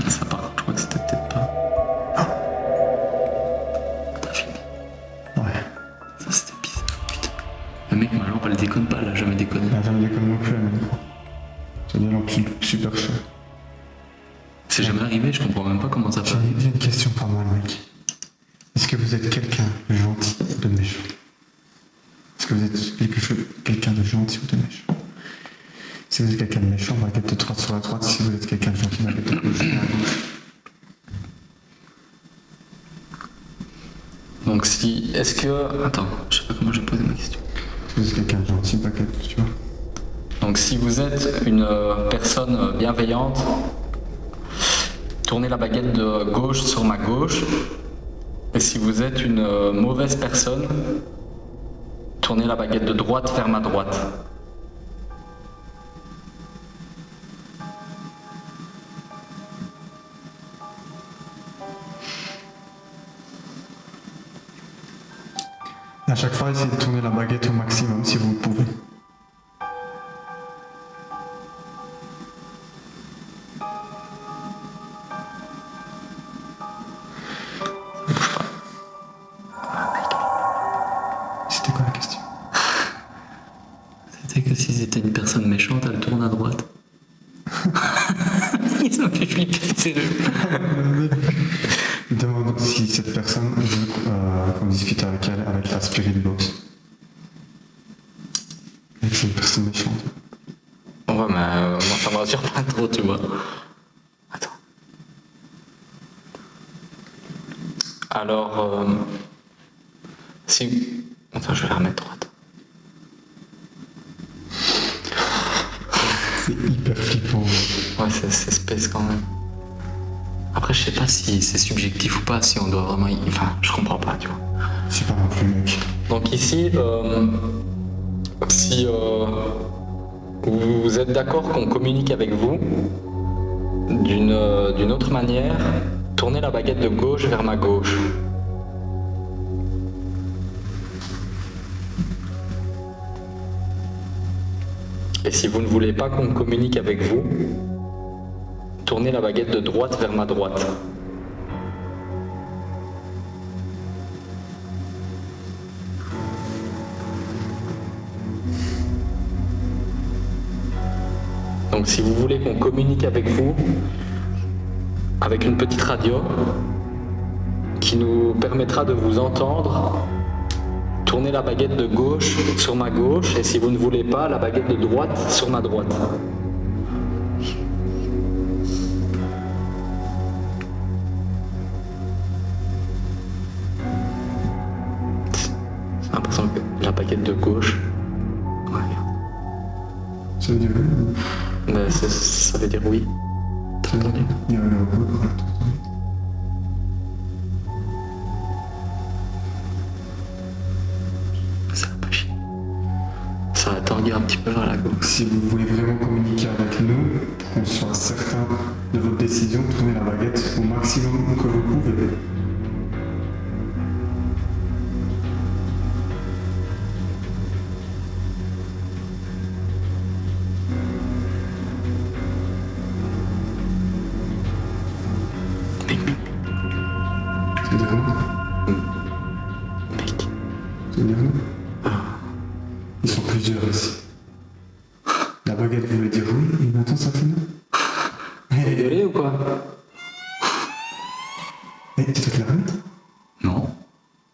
Ça part, je crois que c'était peut-être pas. T'as filmé. Ouais. Ça c'était bizarre, putain. Le mec, ma lampe elle déconne pas, elle a jamais déconné. Elle a jamais déconné non plus, elle m'a dit. C'est des lampes super chères. C'est jamais arrivé, je comprends même pas comment ça fait. J'ai une question pas mal, mec. Est-ce que vous êtes quelqu'un de gentil ou de méchant? Est-ce que vous êtes quelqu'un de gentil ou de méchant? Si vous êtes quelqu'un de méchant, baguette de droite sur la droite. Si vous êtes quelqu'un de gentil, baguette de gauche sur la gauche. Donc si... Est-ce que... Attends, je sais pas comment je vais poser ma question. Si vous êtes quelqu'un de gentil, baguette, tu vois. Donc si vous êtes une personne bienveillante, tournez la baguette de gauche sur ma gauche. Et si vous êtes une mauvaise personne, tournez la baguette de droite vers ma droite. À chaque fois, essayez de tourner la baguette au maximum si vous le pouvez. C'était quoi la question? C'était que si c'était une personne méchante, elle tourne à droite. Ça me fait flipper, sérieux. Demande si cette personne veut qu'on discute avec elle avec la spirit box. Et que c'est une personne méchante. Ouais, mais moi ça me rassure pas trop, tu vois. Attends. Alors, si... Attends, je vais la remettre droite. C'est hyper flippant. Ouais, c'est space quand même. Après, je sais pas si c'est subjectif ou pas, si on doit vraiment... Enfin, je comprends pas, tu vois. Je sais pas non plus, mec. Donc ici, si vous êtes d'accord qu'on communique avec vous d'une autre manière, tournez la baguette de gauche vers ma gauche. Et si vous ne voulez pas qu'on communique avec vous, tournez la baguette de droite vers ma droite. Donc si vous voulez qu'on communique avec vous, avec une petite radio qui nous permettra de vous entendre, tournez la baguette de gauche sur ma gauche, et si vous ne voulez pas, la baguette de droite sur ma droite. J'ai l'impression que la baguette de gauche... Ouais. Ça veut dire oui. Mais ça veut dire oui. T'as entendu? Il y a un robot pour la tourner. Ça va pas chier. Ça va tanguer un petit peu vers la gauche. Si vous voulez vraiment communiquer avec nous, pour qu'on soit certain de votre décision, tournez la baguette au maximum que vous pouvez. C'est-à-dire souvenez-vous? Ils sont plusieurs ici. La baguette voulait dire oui, et maintenant ça fait non. Désolé ou quoi? Tu te la remettre? Non.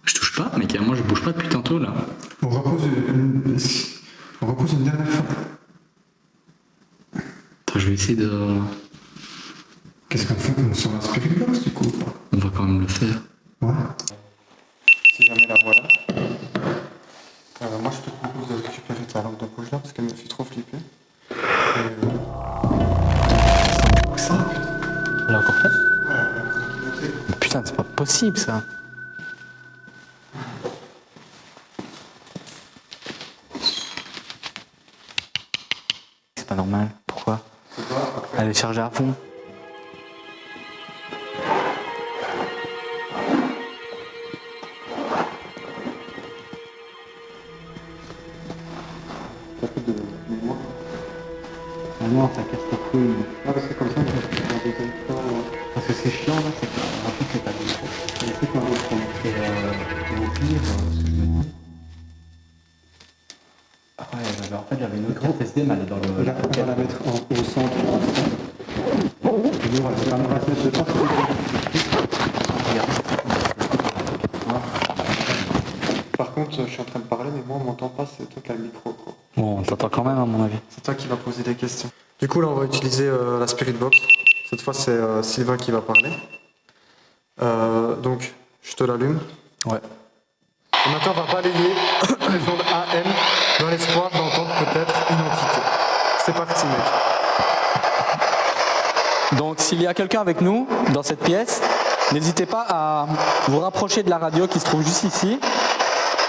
Je touche pas, mec, moi je bouge pas depuis tantôt là. On repose une dernière fois. Attends, je vais essayer de. Qu'est-ce qu'on fait? On sort la spirit box du coup ou pas? On va quand même le faire. Ouais. Si jamais la voilà. Moi je te propose de récupérer ta lampe de poche là parce qu'elle me fait trop flipper. Ça? On l'a encore fait? Mais putain, c'est pas possible ça. C'est pas normal. Pourquoi? Elle est chargée à fond. Non, t'inquiète, c'est cool. Ah, parce que comme ça, on peut faire un deuxième fois. Parce que c'est chiant là, c'est qu'en fait, c'est pas du tout. Il y a toute ma route qu'on a fait au pire, ce que je me dis. Ah ouais, en fait j'avais une autre carte SD, mais elle est dans le. Là, on va la mettre au centre. Et nous, on va se mettre de part. Par contre, je suis en train de parler, mais moi on m'entend pas, c'est toi qui as le micro quoi. Bon, on t'entend quand même à mon avis. C'est toi qui vas poser des questions. Du coup là on va utiliser la Spirit Box. Cette fois c'est Sylvain qui va parler. Donc je te l'allume. Ouais. Et maintenant on va balayer les ondes AM dans l'espoir d'entendre peut-être une entité. C'est parti mec. Donc s'il y a quelqu'un avec nous dans cette pièce, n'hésitez pas à vous rapprocher de la radio qui se trouve juste ici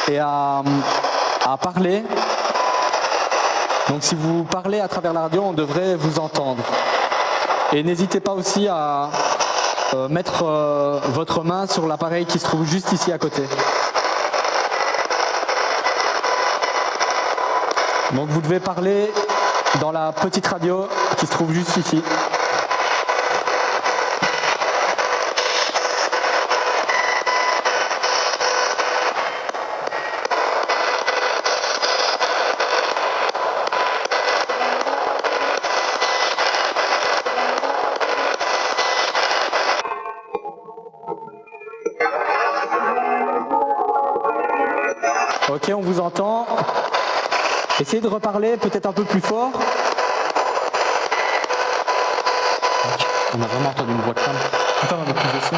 et à parler. Donc si vous parlez à travers la radio, on devrait vous entendre. Et n'hésitez pas aussi à mettre votre main sur l'appareil qui se trouve juste ici à côté. Donc vous devez parler dans la petite radio qui se trouve juste ici. Ok, on vous entend. Essayez de reparler peut-être un peu plus fort. On a vraiment entendu une voix de femme. Attends, on va plus de son.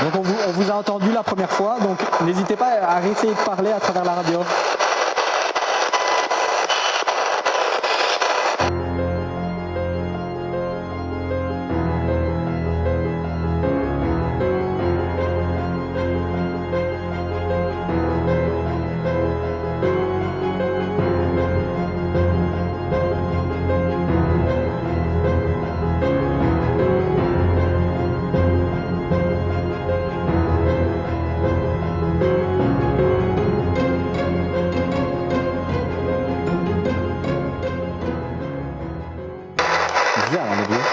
Donc on vous a entendu la première fois, donc n'hésitez pas à réessayer de parler à travers la radio. Bizarre, on est bien.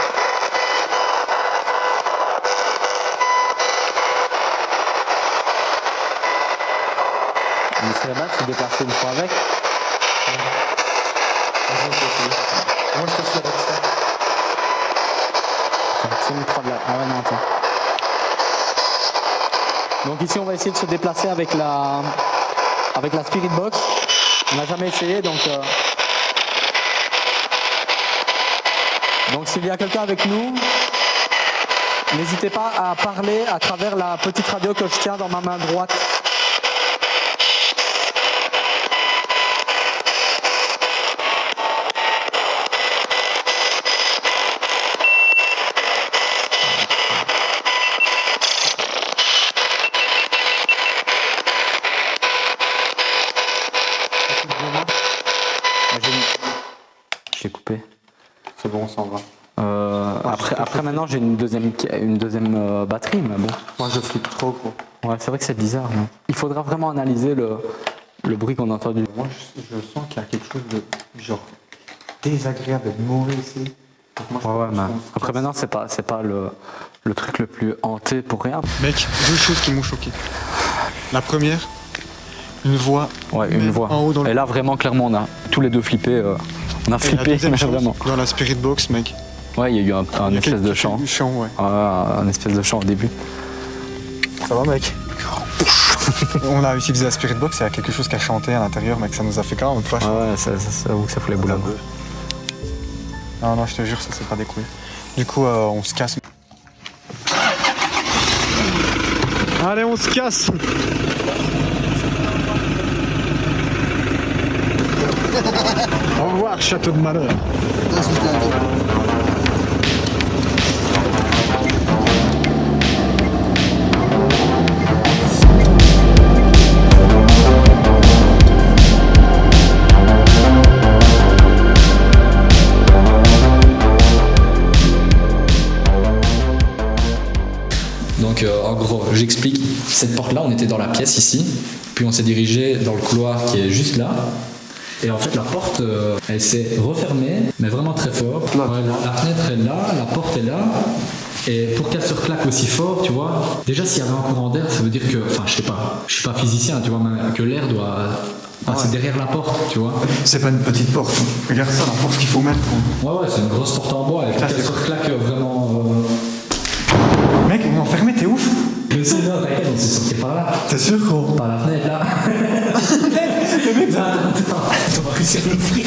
On serait là de se déplacer une fois avec. Vas-y, on peut essayer. Moi je te suis avec ça. C'est le micro de là. Ah ouais, non, attends. Donc ici, on va essayer de se déplacer avec la Spirit Box. On n'a jamais essayé, donc s'il y a quelqu'un avec nous, n'hésitez pas à parler à travers la petite radio que je tiens dans ma main droite. Je l'ai coupé. C'est bon, on s'en va. Après maintenant j'ai une deuxième batterie, mais bon. Moi je flippe trop gros. Ouais, c'est vrai que c'est bizarre. Là. Il faudra vraiment analyser le bruit qu'on a entendu. Moi je sens qu'il y a quelque chose de genre désagréable, de mauvais ici. Ouais, mais après maintenant c'est pas le truc le plus hanté pour rien. Mec, deux choses qui m'ont choqué. La première, une voix. Ouais, une voix. En haut dans le... Et là vraiment clairement on a tous les deux flippé. On a Et la flippé deuxième mais chose, vraiment. dans la Spirit Box, mec. Ouais, il y a eu un espèce de chant. Du chant, ouais. Un espèce de chant au début. Ça va, mec? On a utilisé la Spirit Box, il y a quelque chose qui a chanté à l'intérieur, mec. Ça nous a fait quand même vachement. Ouais, ça avoue que ça fout les boules. Non, non, je te jure, ça s'est pas découlé. Du coup, on se casse. Allez, on se casse. Au revoir, château de malheur. Donc en gros, j'explique. Cette porte-là, on était dans la pièce ici, puis on s'est dirigé dans le couloir qui est juste là. Et en fait, la porte, elle s'est refermée, mais vraiment très fort. Ouais, la fenêtre est là, la porte est là. Et pour qu'elle se reclaque aussi fort, tu vois, déjà s'il y avait un courant d'air, ça veut dire que, enfin, je sais pas, je suis pas physicien, tu vois, mais que l'air doit passer derrière la porte, tu vois. C'est pas une petite porte. Regarde ça, la force qu'il faut mettre. Ouais, c'est une grosse porte en bois, et pour qu'elle se reclaque vraiment. Mec, on est enfermé, t'es ouf. Mais si, non, t'inquiète, on s'est sorti par là. T'es sûr, gros? Par la fenêtre, là. Attends, on va réussir à l'ouvrir.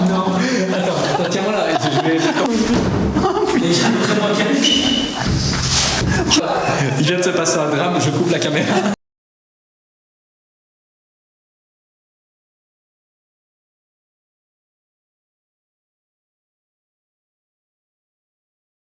Non, attends, tiens-moi là, je vais. Il vient de se passer un drame, je coupe la caméra.